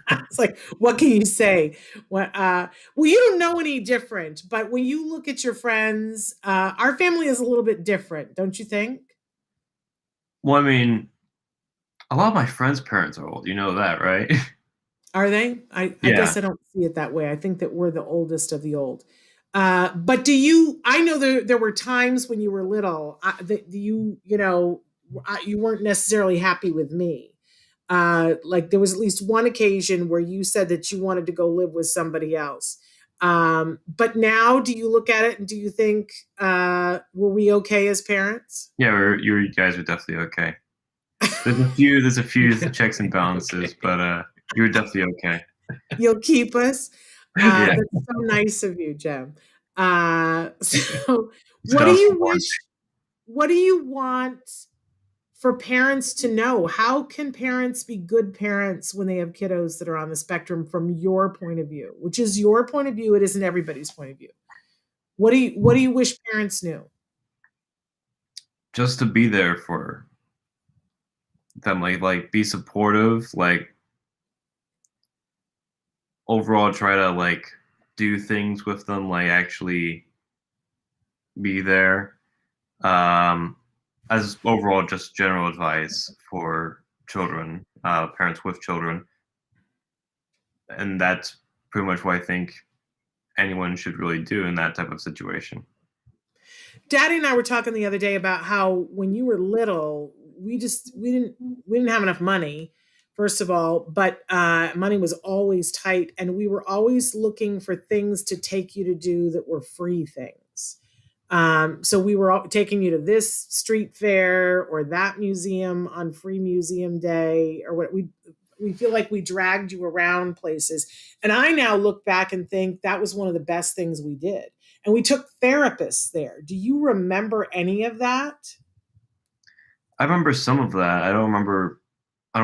It's like, what can you say? Well, you don't know any different, but when you look at your friends, our family is a little bit different, don't you think? Well, I mean, a lot of my friends' parents are old. You know that, right? Are they? I Yeah. guess I don't see it that way. I think that we're the oldest of the old. But I know there were times when you were little that you know, you weren't necessarily happy with me. Like there was at least one occasion where you said that you wanted to go live with somebody else. But now do you look at it and do you think, were we okay as parents? Yeah, you guys are definitely okay. There's a few checks and balances, but you're definitely okay. You'll keep us. Yeah. That's so nice of you, Jem. So It's what do you awesome. wish, what do you want for parents to know? How can parents be good parents when they have kiddos that are on the spectrum from your point of view, which is your point of view? It isn't everybody's point of view. What do you wish parents knew? Just to be there for them, like be supportive, like overall try to like do things with them, like actually be there. As overall just general advice for children, parents with children. And that's pretty much what I think anyone should really do in that type of situation. Daddy and I were talking the other day about how when you were little, we didn't have enough money, first of all, but money was always tight, and we were always looking for things to take you to do that were free things. So we were taking you to this street fair or that museum on free museum day, or what we feel like we dragged you around places. And I now look back and think that was one of the best things we did. And we took therapists there. Do you remember any of that? I remember some of that. I don't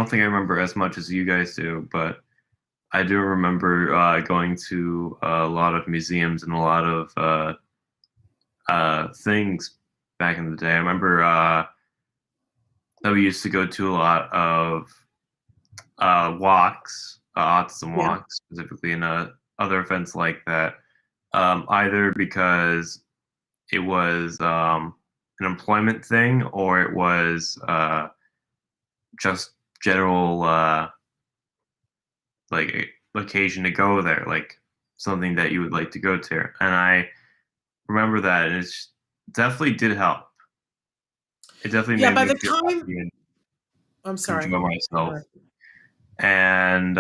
think I remember as much as you guys do, but I do remember going to a lot of museums and a lot of things back in the day. I remember that we used to go to a lot of walks, autism walks, specifically, and other events like that. Either because it was an employment thing or it was just general like occasion to go there, like something that you would like to go to. And I remember that, and it definitely did help. It definitely Yeah, made by me the feel time, happy and I'm to sorry. enjoy myself. And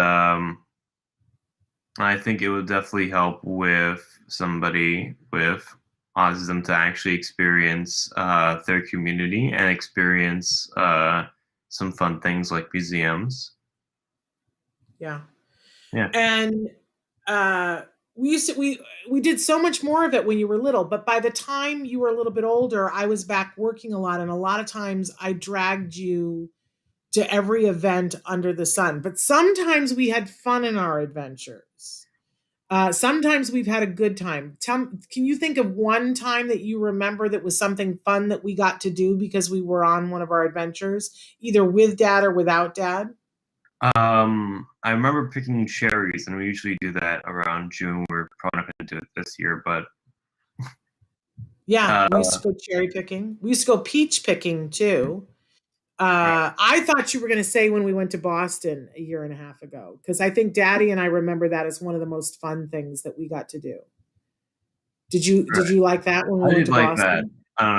I think it would definitely help with somebody with autism to actually experience their community and experience some fun things like museums. Yeah. Yeah. And uh we did so much more of it when you were little, but by the time you were a little bit older, I was back working a lot, and a lot of times I dragged you to every event under the sun. But sometimes we had fun in our adventures. Sometimes we've had a good time. Can you think of one time that you remember that was something fun that we got to do because we were on one of our adventures, either with dad or without dad? I remember picking cherries, and we usually do that around June. We're probably not going to do it this year, but Yeah, we used uh, to go cherry picking. We used to go peach picking too. right. I thought you were going to say when we went to Boston a year and a half ago, because I think Daddy and I remember that as one of the most fun things that we got to do. Did you like that when we I went did to like that. Boston? I don't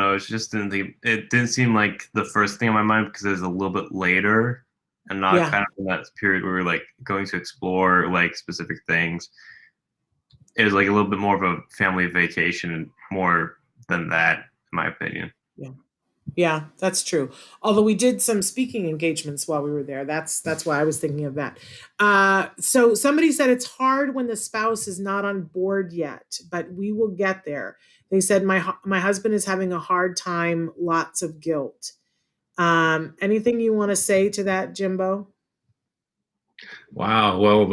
know. It didn't seem like the first thing on my mind because it was a little bit later and not Yeah, kind of in that period where we're like going to explore like specific things. It was like a little bit more of a family vacation and more than that, in my opinion. yeah. Yeah, that's true. Although we did some speaking engagements while we were there. That's why I was thinking of that. So somebody said it's hard when the spouse is not on board yet, but we will get there. They said my husband is having a hard time, lots of guilt. Anything you want to say to that, Jimbo? Wow. Well,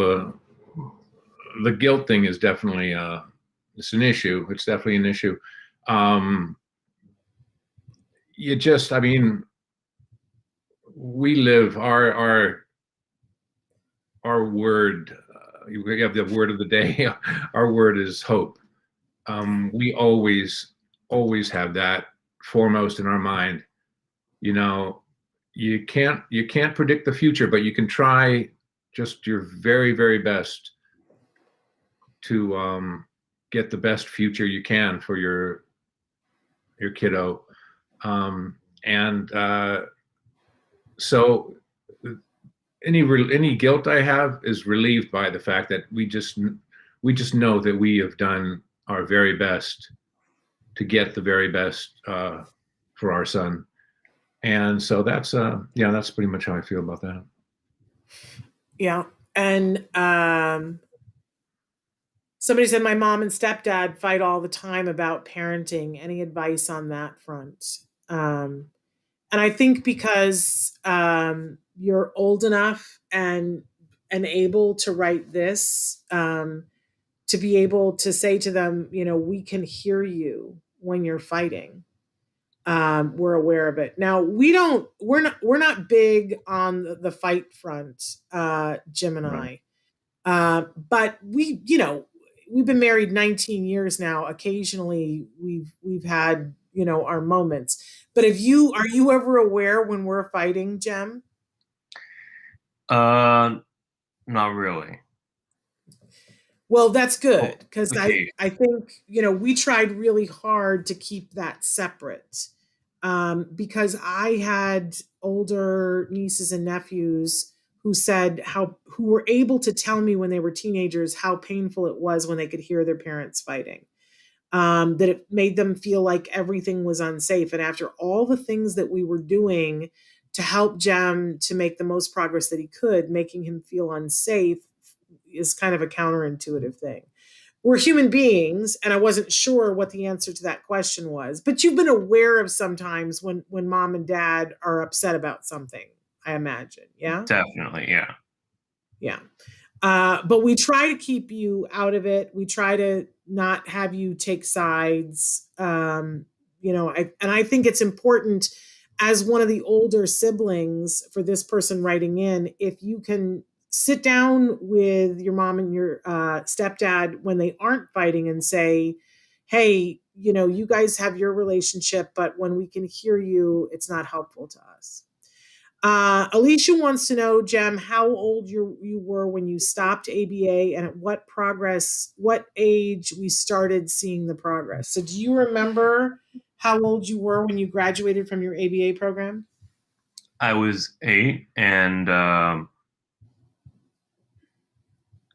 the guilt thing is definitely it's an issue. It's definitely an issue. Um, I mean, we live our word. We have the word of the day. Our word is hope. We always have that foremost in our mind. You know, you can't predict the future, but you can try just your very best to get the best future you can for your kiddo. And so any guilt I have is relieved by the fact that we just know that we have done our very best to get the very best for our son. And so that's pretty much how I feel about that. Yeah. And somebody said my mom and stepdad fight all the time about parenting. Any advice on that front? Um, and I think because you're old enough and able to write this, to be able to say to them, we can hear you when you're fighting. We're aware of it. Now we're not big on the fight front, Jim and Right. I. But we've been married 19 years now. Occasionally we've had, our moments. But are you ever aware when we're fighting, Jem? Uh, Not really. Well, that's Oh, good because okay. I think, we tried really hard to keep that separate. Because I had older nieces and nephews who were able to tell me when they were teenagers how painful it was when they could hear their parents fighting. That it made them feel like everything was unsafe. And after all the things that we were doing to help Jem to make the most progress that he could, making him feel unsafe is kind of a counterintuitive thing. We're human beings, and I wasn't sure what the answer to that question was. But you've been aware of sometimes when mom and dad are upset about something, I imagine. Yeah? Definitely, yeah. Yeah. But we try to keep you out of it. We try to not have you take sides. And I think it's important as one of the older siblings for this person writing in, if you can sit down with your mom and your stepdad when they aren't fighting and say, hey, you guys have your relationship, but when we can hear you, it's not helpful to us. Alicia wants to know, Jem, how old you were when you stopped ABA, and at what age we started seeing the progress. So do you remember how old you were when you graduated from your ABA program? I was 8, and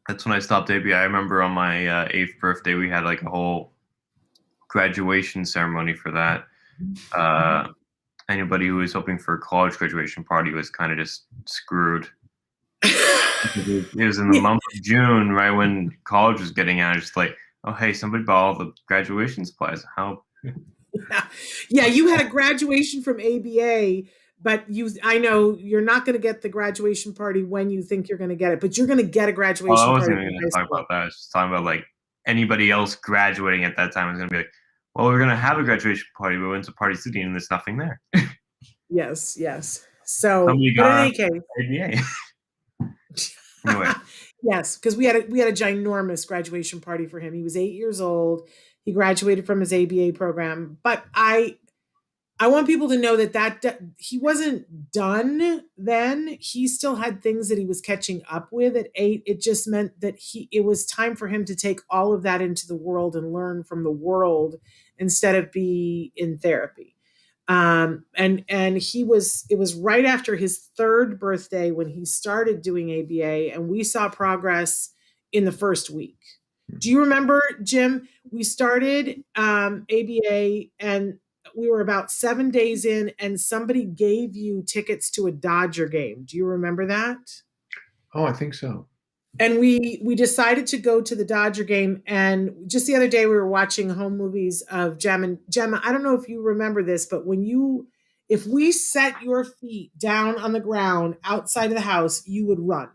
that's when I stopped ABA. I remember on my 8th birthday, we had like a whole graduation ceremony for that. Anybody who was hoping for a college graduation party was kind of just screwed. It was in the month of June, right when college was getting out. Just like, oh hey, somebody bought all the graduation supplies. How? Yeah, you had a graduation from ABA, but I know you're not going to get the graduation party when you think you're going to get it, but you're going to get a graduation I party. wasn't even going to talk about that. I was just talking about like anybody else graduating at that time was going to be like, well, we're going to have a graduation party, but we went to Party City and there's nothing there. Yes. So, somebody but in got any case, ABA. Anyway. Yes, because we had a ginormous graduation party for him. He was 8 years old. He graduated from his ABA program. But I want people to know that he wasn't done then. He still had things that he was catching up with at 8. It just meant that it was time for him to take all of that into the world and learn from the world instead of be in therapy. And it was right after his 3rd birthday when he started doing ABA, and we saw progress in the first week. Do you remember, Jim? We started ABA and we were about 7 days in, and somebody gave you tickets to a Dodger game. Do you remember that? Oh, I think so. And we decided to go to the Dodger game. And just the other day, we were watching home movies of Gemma. I don't know if you remember this, but if we set your feet down on the ground outside of the house, you would run.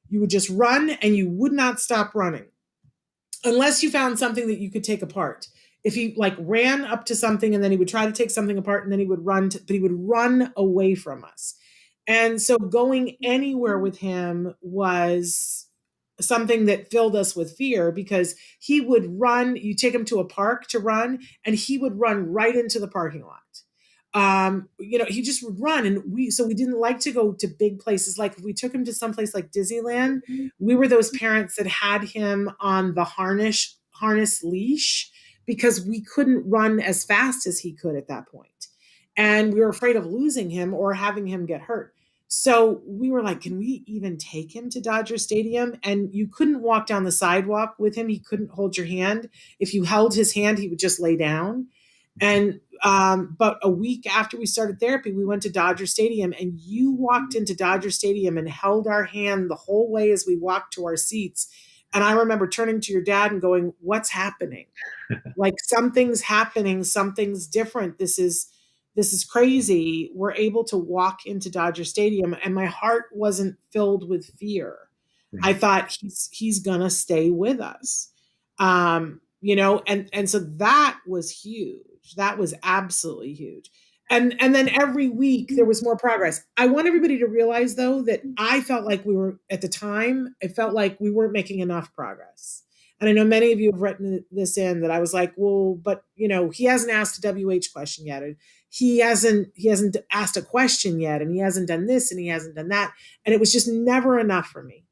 You would just run, and you would not stop running unless you found something that you could take apart. If he like ran up to something and then he would try to take something apart and then he would run, but he would run away from us. And so going anywhere with him was something that filled us with fear, because he would run. You take him to a park to run, and he would run right into the parking lot. He just would run. And we didn't like to go to big places. Like if we took him to some place like Disneyland, we were those parents that had him on the harness leash because we couldn't run as fast as he could at that point. And we were afraid of losing him or having him get hurt. So we were like, can we even take him to Dodger Stadium? And you couldn't walk down the sidewalk with him. He couldn't hold your hand. If you held his hand, he would just lay down. And but a week after we started therapy, we went to Dodger Stadium, and you walked into Dodger Stadium and held our hand the whole way as we walked to our seats. And I remember turning to your dad and going, what's happening? Like something's happening. Something's different. This is crazy. We're able to walk into Dodger Stadium, and my heart wasn't filled with fear. I thought he's gonna stay with us. And so that was huge. That was absolutely huge. And then every week there was more progress. I want everybody to realize, though, that I felt like at the time, it felt like we weren't making enough progress. And I know many of you have written this in, that I was like, well, but he hasn't asked a WH question yet. And he hasn't asked a question yet. And he hasn't done this and he hasn't done that. And it was just never enough for me,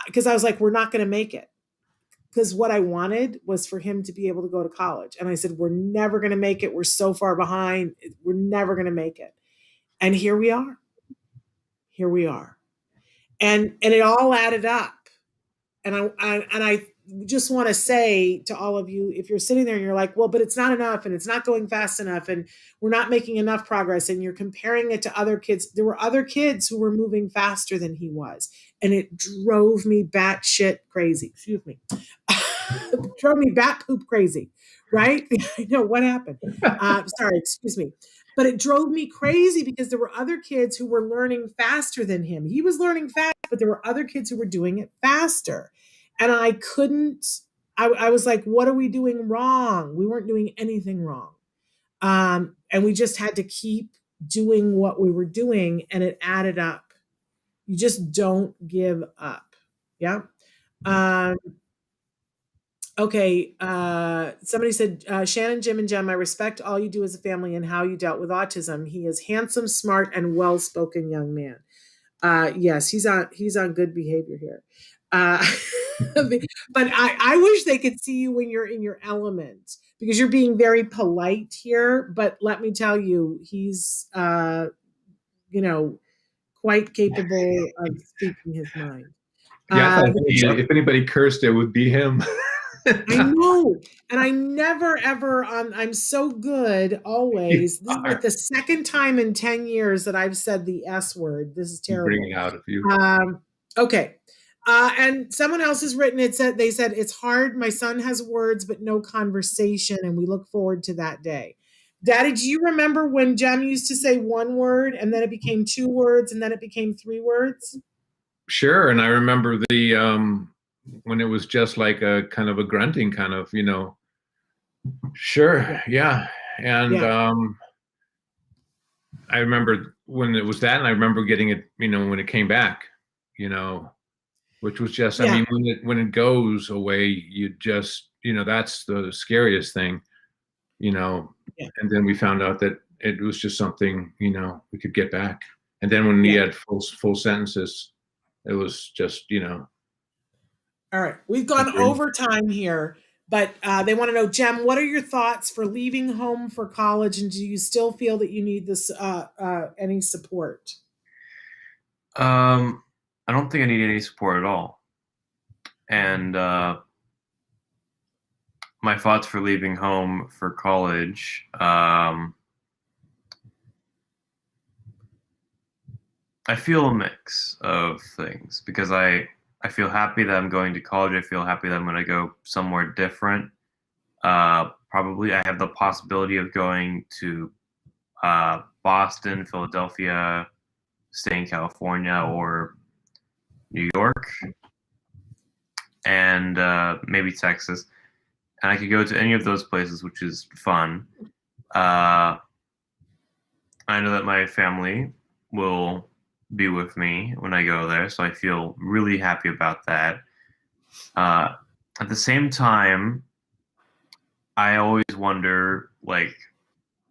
because I was like, we're not going to make it. Because what I wanted was for him to be able to go to college. And I said, we're never going to make it. We're so far behind. We're never going to make it. And here we are. And it all added up. And I just want to say to all of you, if you're sitting there and you're like, well, but it's not enough and it's not going fast enough and we're not making enough progress, and you're comparing it to other kids, there were other kids who were moving faster than he was. And it drove me batshit crazy. Excuse me. Drove me bat poop crazy, right? I know what happened. Sorry, excuse me. But it drove me crazy because there were other kids who were learning faster than him. He was learning fast, but there were other kids who were doing it faster. And I couldn't, I was like, what are we doing wrong? We weren't doing anything wrong. And we just had to keep doing what we were doing, and it added up. You just don't give up. Yeah. Okay, somebody said, Shannon, Jim, and Jem, I respect all you do as a family and how you dealt with autism. He is handsome, smart, and well-spoken young man. Yes, he's on good behavior here. But I wish they could see you when you're in your element, because you're being very polite here. But let me tell you, he's quite capable of speaking his mind. Yeah, I thought The if anybody cursed, it would be him. I know. And I never ever I'm so good always. This is like the second time in 10 years that I've said the S word. This is terrible. Bringing out a few. Okay. And someone else has written they said it's hard. My son has words but no conversation, and we look forward to that day. Daddy, do you remember when Jem used to say one word and then it became 2 words and then it became 3 words? Sure, and I remember when it was just like a kind of a grunting kind of, Sure, yeah, and Yeah. I remember when it was that, and I remember getting it, when it came back, which was just, I Yeah. mean, when it goes away, you just, that's the scariest thing, Yeah. and then we found out that it was just something, we could get back, and then when he had full sentences, it was just, All right. We've gone over time here, but they want to know, Jem, what are your thoughts for leaving home for college, and do you still feel that you need this any support? I don't think I need any support at all. And my thoughts for leaving home for college, I feel a mix of things, because I feel happy that I'm going to college. I feel happy that I'm going to go somewhere different. Probably I have the possibility of going to Boston, Philadelphia, stay in California, or New York, and maybe Texas. And I could go to any of those places, which is fun. I know that my family will be with me when I go there, so I feel really happy about that. At the same time, I always wonder, like,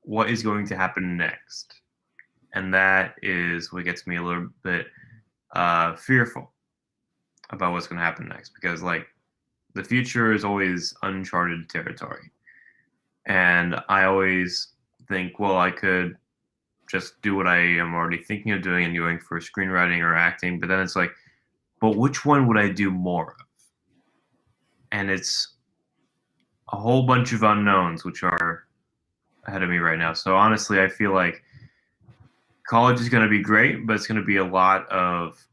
what is going to happen next? And that is what gets me a little bit fearful about what's going to happen next, because, like, the future is always uncharted territory. And I always think, well, I could just do what I am already thinking of doing and doing for screenwriting or acting. But then it's like, but which one would I do more of? And it's a whole bunch of unknowns, which are ahead of me right now. So honestly, I feel like college is going to be great, but it's going to be a lot of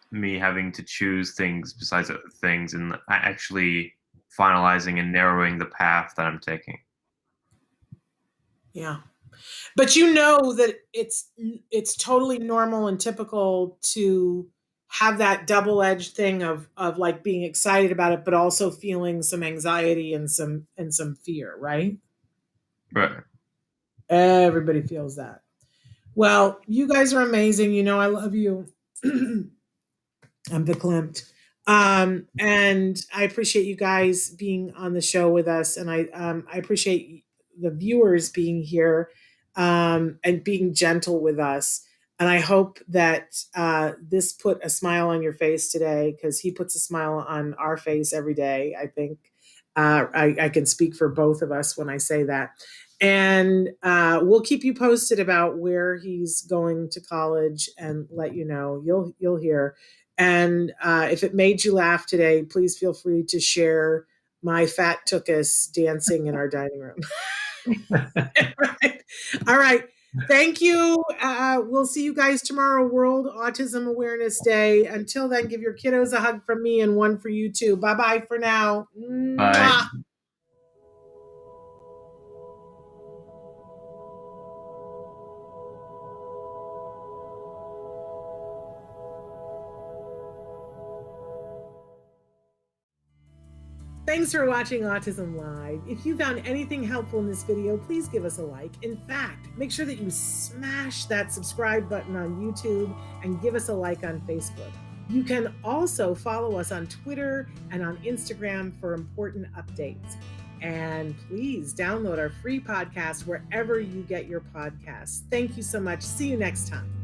me having to choose things besides other things, and actually finalizing and narrowing the path that I'm taking. Yeah. But you know that it's totally normal and typical to have that double-edged thing of like being excited about it, but also feeling some anxiety and some fear, right? Right. Everybody feels that. Well, you guys are amazing. You know, I love you. I'm verklempt. And I appreciate you guys being on the show with us. And I appreciate the viewers being here and being gentle with us. And I hope that this put a smile on your face today, because he puts a smile on our face every day. I think I can speak for both of us when I say that. And we'll keep you posted about where he's going to college and let you know. You'll hear. And if it made you laugh today, please feel free to share my fat tookus dancing in our dining room. All right. Thank you. We'll see you guys tomorrow, World Autism Awareness Day. Until then, give your kiddos a hug from me and one for you too. Bye-bye for now. Bye. Mwah. Thanks for watching Autism Live. If you found anything helpful in this video, please give us a like. In fact, make sure that you smash that subscribe button on YouTube and give us a like on Facebook. You can also follow us on Twitter and on Instagram for important updates. And please download our free podcast wherever you get your podcasts. Thank you so much. See you next time.